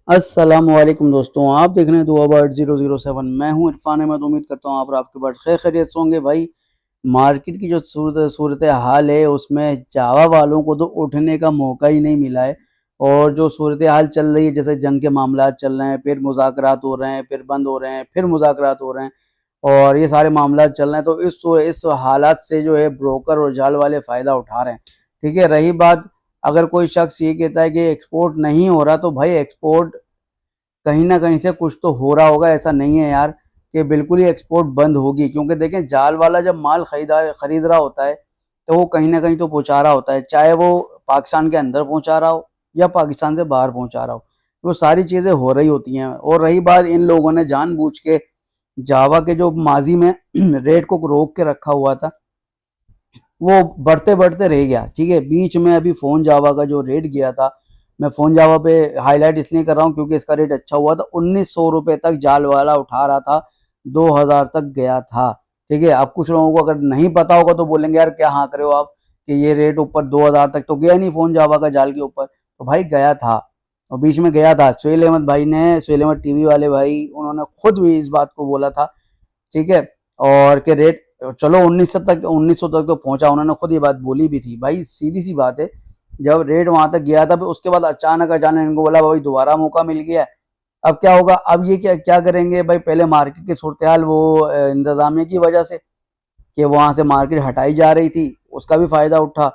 अस्सलाम वालेकुम दोस्तों, आप देख रहे हैं दुआ बर्ड 007। मैं हूं इरफान अहमद। उम्मीद करता हूं आप और आपके बर्ड खैर खैरियत से होंगे। भाई, मार्केट की जो सूरत हाल है उसमें जावा वालों को तो उठने का मौका ही नहीं मिला है। और जो सूरत हाल चल रही है, जैसे जंग के मामला चल रहे हैं, फिर मुज़ाकरात हो रहे हैं, फिर बंद हो रहे हैं, फिर मुज़ाकरात हो रहे हैं, और ये सारे मामला चल रहे हैं। तो इस हालात से जो है ब्रोकर और जाल वाले फ़ायदा उठा रहे हैं। ठीक है, रही बात, अगर कोई शख्स ये कहता है कि एक्सपोर्ट नहीं हो रहा, तो भाई एक्सपोर्ट कहीं ना कहीं से कुछ तो हो रहा होगा। ऐसा नहीं है यार कि बिल्कुल ही एक्सपोर्ट बंद होगी, क्योंकि देखें, जाल वाला जब माल खरीद रहा होता है तो वो कहीं ना कहीं तो पहुंचा रहा होता है, चाहे वो पाकिस्तान के अंदर पहुंचा रहा हो या पाकिस्तान से बाहर पहुंचा रहा हो। वो सारी चीज़ें हो रही होती हैं। और रही बात, इन लोगों ने जानबूझ के जावा के जो माजी में रेट को रोक के रखा हुआ था, वो बढ़ते बढ़ते रह गया। ठीक है, बीच में अभी फ़ोन जावा का जो रेट गया था, मैं फ़ोन जावा पे हाईलाइट इसलिए कर रहा हूँ क्योंकि इसका रेट अच्छा हुआ था। 1900 रुपये तक जाल वाला उठा रहा था, 2000 तक गया था। ठीक है, अब कुछ लोगों को अगर नहीं पता होगा तो बोलेंगे यार क्या हाँ करे हो आप, कि ये रेट ऊपर 2000 तक तो गया नहीं फ़ोन जावा का जाल के ऊपर। तो भाई गया था, और बीच में गया था। सुहेल अहमद भाई ने, सुहेल अहमद टीवी वाले भाई, उन्होंने खुद भी इस बात को बोला था। ठीक है, और के रेट चलो 1900 तक तो पहुंचा, उन्होंने खुद ये बात बोली भी थी। भाई सीधी सी बात है, जब रेट वहां तक गया था, फिर उसके बाद अचानक अचानक इनको बोला भाई दोबारा मौका मिल गया है, अब क्या होगा। अब ये क्या क्या करेंगे भाई, पहले मार्केट की सूरत हाल वो इंतजामिया की वजह से, कि वहां से मार्केट हटाई जा रही थी, उसका भी फायदा उठा।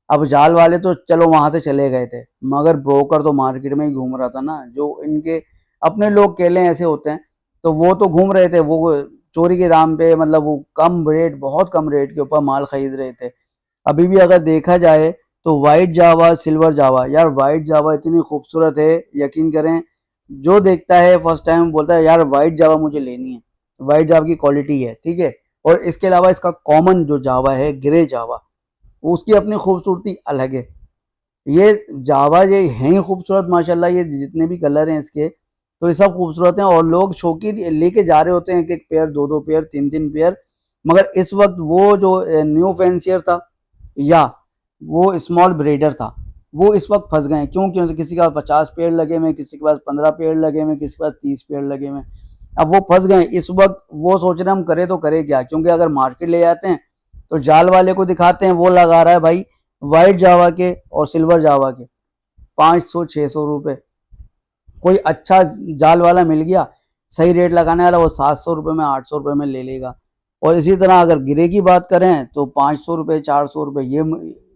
अब जाल वाले तो चलो वहां से चले गए थे, मगर ब्रोकर तो मार्केट में ही घूम रहा था ना। जो इनके अपने लोग केले ऐसे होते हैं, तो वो तो घूम रहे थे, वो चोरी के दाम पे, मतलब वो कम रेट, बहुत कम रेट के ऊपर माल खरीद रहे थे। अभी भी अगर देखा जाए तो वाइट जावा, सिल्वर जावा, यार वाइट जावा इतनी खूबसूरत है, यकीन करें, जो देखता है फर्स्ट टाइम बोलता है यार वाइट जावा मुझे लेनी है। वाइट जावा की क्वालिटी है। ठीक है, और इसके अलावा इसका कॉमन जो जावा है, ग्रे जावा, उसकी अपनी खूबसूरती अलग है। ये जावा ये हैं ही खूबसूरत माशाल्लाह, ये जितने भी कलर हैं इसके, तो ये सब खूबसूरत हैं। और लोग शौकीन लेके जा रहे होते हैं, एक एक पेयर, दो दो पेयर, तीन तीन पेयर। मगर इस वक्त वो जो न्यू फैंसियर था या वो स्मॉल ब्रीडर था, वो इस वक्त फंस गए हैं। क्यों? क्योंकि किसी के पास 50 पेड़ लगे हुए, किसी के पास 15 पेड़ लगे हुए, किसी के पास 30 पेड़ लगे हुए। अब वो फंस गए इस वक्त। वो सोच रहे हैं हम करें तो करें क्या, क्योंकि अगर मार्केट ले जाते हैं तो जाल वाले को दिखाते हैं, वो लगा रहा है भाई वाइट जावा के और सिल्वर जावा के 500-600 रुपये। कोई अच्छा जाल वाला मिल गया, सही रेट लगाने वाला, वो 700 रुपये में, 800 रुपये में ले लेगा। और इसी तरह अगर गिरे की बात करें तो 500 रुपये, 400 रुपये,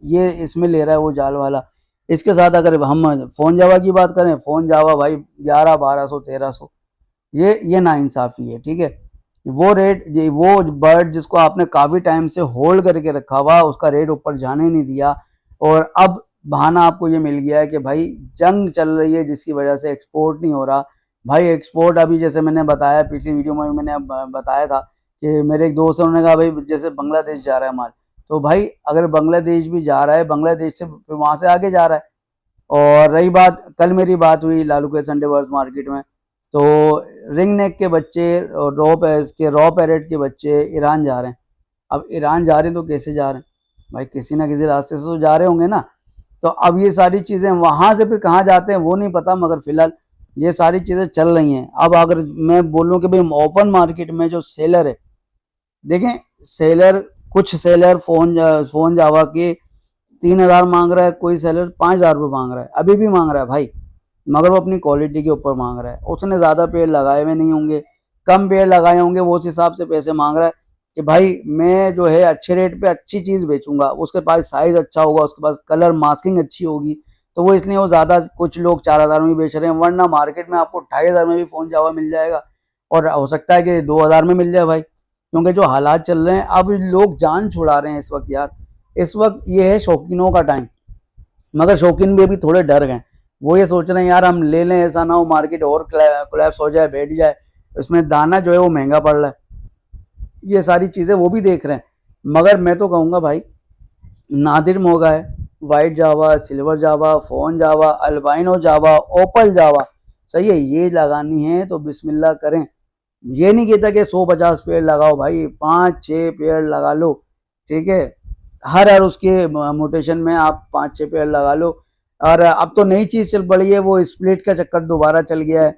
ये इसमें ले रहा है वो जाल वाला। इसके साथ अगर हम फ़ोन जावा की बात करें, फ़ोन जावा भाई 1100, 1200, 1300, ये नाइंसाफ़ी है। ठीक है, वो रेट, वो बर्ड जिसको आपने काफ़ी टाइम से होल्ड करके रखा हुआ, उसका रेट ऊपर जाने नहीं दिया, और अब बहाना आपको ये मिल गया है कि भाई जंग चल रही है जिसकी वजह से एक्सपोर्ट नहीं हो रहा। भाई एक्सपोर्ट अभी, जैसे मैंने बताया पिछली वीडियो में, मैंने बताया था कि मेरे एक दोस्त है, उन्होंने कहा भाई जैसे बांग्लादेश जा रहा है माल, तो भाई अगर बांग्लादेश भी जा रहा है, बांग्लादेश से फिर वहाँ से आगे जा रहा है। और रही बात, कल मेरी बात हुई लालू के संडे बर्ड्स मार्केट में, तो रिंग नेक के बच्चे और रॉ पैरेट के बच्चे ईरान जा रहे हैं। अब ईरान जा रहे हैं तो कैसे जा रहे हैं भाई, किसी ना किसी रास्ते से तो जा रहे होंगे ना। तो अब ये सारी चीज़ें वहाँ से फिर कहाँ जाते हैं वो नहीं पता, मगर फिलहाल ये सारी चीज़ें चल रही हैं। अब अगर मैं बोलूँ कि भाई ओपन मार्केट में जो सेलर है, देखें सेलर, कुछ सेलर फ़ोन जावा के 3000 मांग रहा है, कोई सेलर 5000 रुपये मांग रहा है, अभी भी मांग रहा है भाई, मगर वो अपनी क्वालिटी के ऊपर मांग रहा है। उसने ज़्यादा पेड़ लगाए हुए नहीं होंगे, कम पेड़ लगाए होंगे, वो उस हिसाब से पैसे मांग रहा है कि भाई मैं जो है अच्छे रेट पे अच्छी चीज़ बेचूंगा। उसके पास साइज़ अच्छा होगा, उसके पास कलर मास्किंग अच्छी होगी, तो वो इसलिए वो ज़्यादा, कुछ लोग 4000 में भी बेच रहे हैं, वरना मार्केट में आपको 2500 में भी फ़ोन जावा मिल जाएगा, और हो सकता है कि 2000 में मिल जाए भाई। क्योंकि जो हालात चल रहे हैं, अब लोग जान छुड़ा रहे हैं इस वक्त यार। इस वक्त ये है शौकीनों का टाइम, मगर शौकीन भी अभी थोड़े डर गए। वो ये सोच रहे हैं यार हम ले लें, ऐसा ना हो मार्केट और कोलैप्स हो जाए, बैठ जाए, इसमें दाना जो है वो महंगा पड़ रहा है। ये सारी चीज़ें वो भी देख रहे हैं। मगर मैं तो कहूँगा भाई, नादिर मोगा है, वाइट जावा, सिल्वर जावा, फ़ोन जावा, अल्बाइनो जावा, ओपल जावा, सही है, ये लगानी है तो बिस्मिल्लाह करें। ये नहीं कहता कि 150 पेड़ लगाओ भाई, 5-6 पेड़ लगा लो। ठीक है, हर उसके मोटेशन में आप 5-6 पेड़ लगा लो। और अब तो नई चीज चल पड़ी है, वो स्प्लिट का चक्कर दोबारा चल गया है,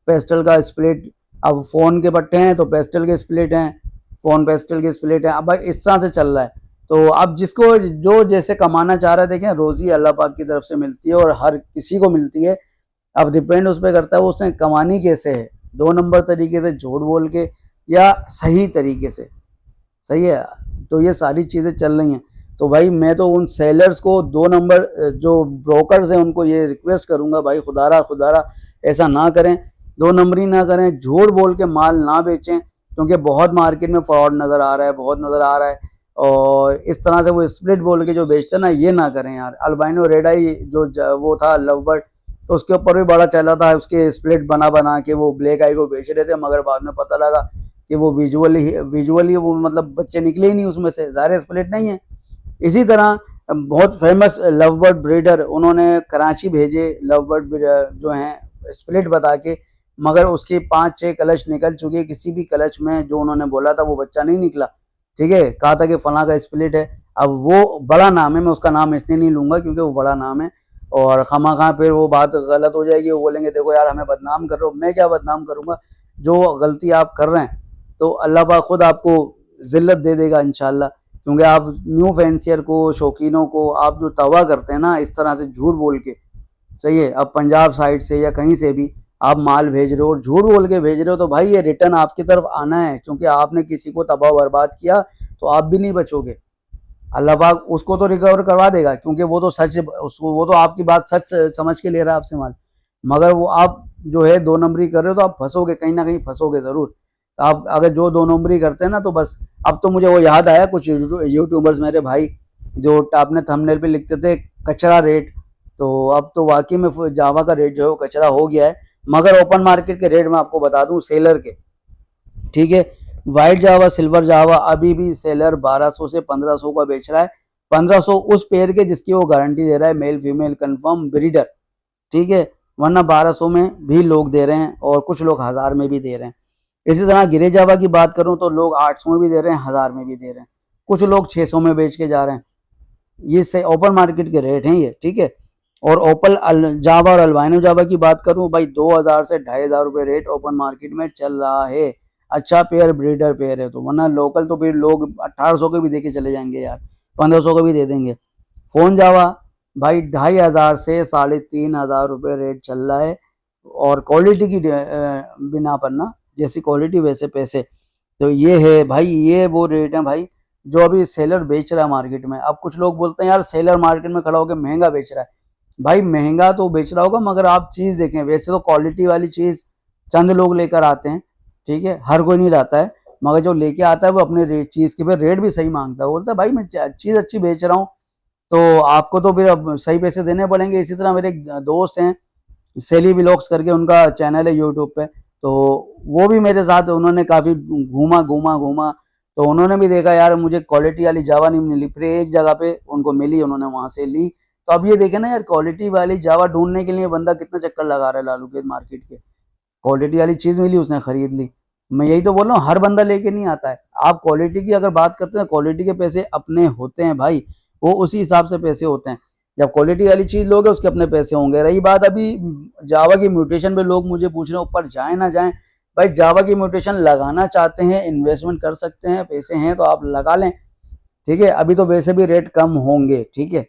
पेस्टल का स्प्लिट। अब फोन के पट्टे हैं तो पेस्टल के स्प्लिट हैं, फोन पेस्टल के स्प्लिट हैं, अब भाई इस तरह से चल रहा है। तो अब जिसको जो जैसे कमाना चाह रहा है, देखें रोजी अल्लाह पाक की तरफ से मिलती है और हर किसी को मिलती है। अब डिपेंड उस पर करता है वो उसने कमानी कैसे है, 2 नंबर तरीके से झूठ बोल के या सही तरीके से, सही है। तो ये सारी चीज़ें चल रही हैं। तो भाई मैं तो उन सेलर्स को 2 नंबर जो ब्रोकर्स हैं उनको ये रिक्वेस्ट करूंगा, भाई खुदारा ऐसा ना करें, 2 नंबरी ना करें, झूठ बोल के माल ना बेचें, क्योंकि बहुत मार्केट में फ्रॉड नज़र आ रहा है, बहुत नज़र आ रहा है। और इस तरह से वो स्प्लिट बोल के जो बेचते हैं ना, ये ना करें यार। अल्बाइनो रेड आई जो वो था लव बर्ड, तो उसके ऊपर भी बड़ा चला था, उसके स्प्लिट बना बना के वो ब्लैक आई को बेच रहे थे, मगर बाद में पता लगा कि वो विजुअली वो मतलब बच्चे निकले ही नहीं उसमें से, ज़ाहिर स्प्लिट नहीं है। इसी तरह बहुत फेमस लव बर्ड ब्रीडर, उन्होंने कराची भेजे लव बर्ड जो हैं स्प्लिट बता के, मगर उसके 5-6 क्लच निकल चुके, किसी भी क्लच में जो उन्होंने बोला था वो बच्चा नहीं निकला। ठीक है, कहा था कि फला का स्प्लिट है। अब वो बड़ा नाम है, मैं उसका नाम इसलिए नहीं लूंगा क्योंकि वो बड़ा नाम है, और खामा खा फिर वो बात गलत हो जाएगी, वो बोलेंगे देखो यार हमें बदनाम कर रहे हो। मैं क्या बदनाम करूंगा, जो गलती आप कर रहे हैं तो अल्लाह पाक खुद आपको जिल्लत दे देगा इंशाल्लाह। क्योंकि आप न्यू फैंसियर को, शौकीनों को आप जो तवा करते हैं ना इस तरह से झूठ बोल के, सही है, अब पंजाब साइड से या कहीं से भी आप माल भेज रहे हो और झूठ बोल के भेज रहे हो, तो भाई ये रिटर्न आपकी तरफ आना है, क्योंकि आपने किसी को तबाह बर्बाद किया तो आप भी नहीं बचोगे। अल्लाह पाक उसको तो रिकवर करवा देगा, क्योंकि वो तो सच, वो तो आपकी बात सच समझ के ले रहा है आपसे माल, मगर वो आप जो है 2 नंबरी कर रहे हो तो आप फंसोगे, कहीं ना कहीं फंसोगे जरूर। आप अगर जो 2 नंबरी करते हैं ना तो बस। अब तो मुझे वो याद आया, कुछ यूट्यूबर्स मेरे भाई जो आपने थंबनेल पे लिखते थे कचरा रेट, तो अब तो वाकई में जावा का रेट जो है वो कचरा हो गया है। मगर ओपन मार्केट के रेट मैं आपको बता दूं सेलर के, ठीक है, व्हाइट जावा सिल्वर जावा अभी भी सेलर 1200 से 1500 का बेच रहा है। 1500 उस पेयर के जिसकी वो गारंटी दे रहा है, मेल फीमेल कंफर्म ब्रीडर, ठीक है, वरना 1200 में भी लोग दे रहे हैं और कुछ लोग 1000 में भी दे रहे हैं। इसी तरह गिरे जावा की बात करूं तो लोग 800 में भी दे रहे हैं, 1000 में भी दे रहे हैं, कुछ लोग 600 में बेच के जा रहे हैं। ये से ओपन मार्केट के रेट हैं ये, ठीक है। और ओपल जावा और अल्बाइनो जावा की बात करूं भाई, 2000 से 2500 रुपये रेट ओपन मार्केट में चल रहा है। अच्छा पेयर ब्रीडर पेयर है तो, वरना लोकल तो फिर लोग 1800 के भी दे के चले जाएंगे यार, 1500 के भी दे देंगे। फोन जावा भाई 2500 से 3500 रुपये रेट चल रहा है, और क्वालिटी की बिना पर ना, जैसी क्वालिटी वैसे पैसे। तो ये है भाई, ये वो रेट है भाई जो अभी सेलर बेच रहा है मार्केट में। अब कुछ लोग बोलते हैं यार सेलर मार्केट में खड़ा होकर महंगा बेच रहा है, भाई महंगा तो बेच रहा होगा मगर आप चीज़ देखें, वैसे तो क्वालिटी वाली चीज़ चंद लोग लेकर आते हैं, ठीक है, हर कोई नहीं लाता है, मगर जो लेके आता है वो अपने चीज़ के फिर रेट भी सही मांगता है, बोलता है भाई मैं चीज़ अच्छी बेच रहा हूँ तो आपको तो फिर अब सही पैसे देने पड़ेंगे। इसी तरह मेरे एक दोस्त हैं सेली व्लॉग्स करके, उनका चैनल है यूट्यूब पे, तो वो भी मेरे साथ, उन्होंने काफ़ी घूमा तो उन्होंने भी देखा यार मुझे क्वालिटी वाली जावा नहीं मिली, फिर एक जगह पे उनको मिली, उन्होंने वहां से ली। तो अब ये देखे ना यार, क्वालिटी वाली जावा ढूंढने के लिए बंदा कितना चक्कर लगा रहा है लालू के मार्केट के, क्वालिटी वाली चीज़ मिली उसने खरीद ली। मैं यही तो बोल रहा हूँ, हर बंदा लेके नहीं आता है। आप क्वालिटी की अगर बात करते हैं, क्वालिटी के पैसे अपने होते हैं भाई, वो उसी हिसाब से पैसे होते हैं। जब क्वालिटी वाली चीज़ लोगे उसके अपने पैसे होंगे। रही बात अभी जावा की म्यूटेशन पे, लोग मुझे पूछ रहे हैं ऊपर जाए ना जाए, भाई जावा की म्यूटेशन लगाना चाहते हैं, इन्वेस्टमेंट कर सकते हैं, पैसे हैं तो आप लगा लें, ठीक है। अभी तो वैसे भी रेट कम होंगे, ठीक है,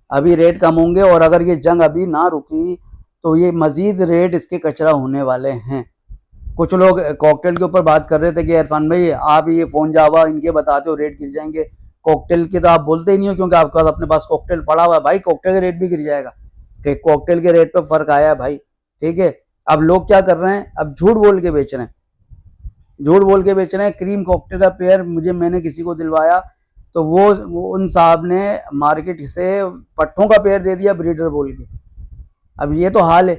अभी रेट कम होंगे, और अगर ये जंग अभी ना रुकी तो ये मजीद रेट इसके कचरा होने वाले हैं। कुछ लोग कॉकटेल के ऊपर बात कर रहे थे कि इरफान भाई आप ये फ़ोन जावा इनके बताते हो रेट गिर जाएंगे, कॉकटेल के तो आप बोलते ही नहीं हो क्योंकि आपके पास अपने पास कॉकटेल पड़ा हुआ है। भाई कॉकटेल के रेट भी गिर जाएगा, कि कॉकटेल के रेट पे फ़र्क आया है भाई, ठीक है। अब लोग क्या कर रहे हैं, अब झूठ बोल के बेच रहे हैं, झूठ बोल के बेच रहे हैं। क्रीम कॉकटेल का पेयर मैंने किसी को दिलवाया तो वो उन साहब ने मार्केट से पट्ठों का पेयर दे दिया ब्रीडर बोल के। अब ये तो हाल है,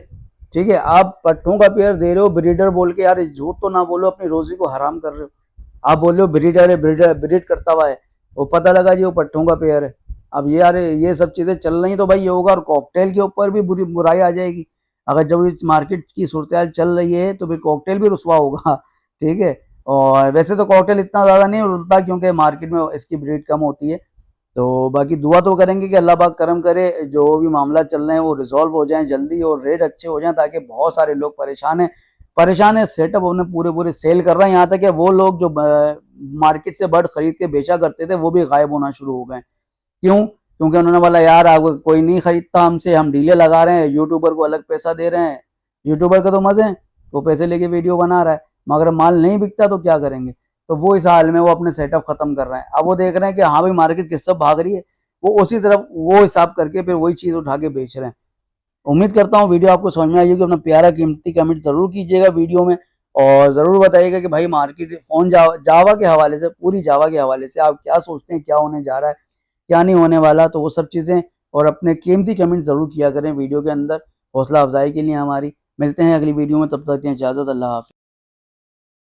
ठीक है, आप पट्ठों का पेयर दे रहे हो ब्रीडर बोल के, यार झूठ तो ना बोलो, अपनी रोजी को हराम कर रहे हो। आप बोल रहे हो ब्रीडर है, ब्रीडर ब्रीड करता हुआ है, वो पता लगा जी वो पट्ठों का पेयर है। अब ये यार ये सब चीज़ें चल रही तो भाई ये होगा, और कॉकटेल के ऊपर भी बुराई आ जाएगी। अगर जब इस मार्केट की सूरत हाल चल रही है तो फिर कॉकटेल भी रुसवा होगा, ठीक है। और वैसे तो कॉकटेल इतना ज़्यादा नहीं रुलता क्योंकि मार्केट में इसकी ब्रीड कम होती है, तो बाकी दुआ तो करेंगे कि अल्लाह पाक करम करे, जो भी मामला चल रहे हैं वो रिजॉल्व हो जाएं जल्दी और रेट अच्छे हो जाएं, ताकि बहुत सारे लोग परेशान है। सेटअप उन्हें पूरे पूरे सेल कर रहे हैं, यहाँ तक कि वो लोग जो मार्केट से बर्ड खरीद के बेचा करते थे वो भी गायब होना शुरू हो गए। क्यों? क्योंकि उन्होंने बोला यार आपको कोई नहीं खरीदता हमसे, हम डीले लगा रहे हैं, यूट्यूबर को अलग पैसा दे रहे हैं, यूट्यूबर का तो मजे हैं, वो पैसे लेके वीडियो बना रहा है, मगर माल नहीं बिकता तो क्या करेंगे। तो वो इस हाल में वो अपने सेटअप खत्म कर रहे हैं। अब वो देख रहे हैं कि हाँ भाई मार्केट किस तरफ भाग रही है, वो उसी तरफ वो हिसाब करके फिर वही चीज उठा के बेच रहे हैं। उम्मीद करता हूँ वीडियो आपको समझ में आई होगी। अपना प्यारा कीमती कमेंट जरूर कीजिएगा वीडियो में, और ज़रूर बताइएगा कि भाई मार्केट फ़ोन जावा के हवाले से, पूरी जावा के हवाले से आप क्या सोचते हैं, क्या होने जा रहा है, क्या नहीं होने वाला, तो वो सब चीज़ें। और अपने कीमती कमेंट ज़रूर किया करें वीडियो के अंदर, हौसला अफजाई के लिए हमारी। मिलते हैं अगली वीडियो में, तब तक के इजाज़त, अल्लाह हाफ़िज़।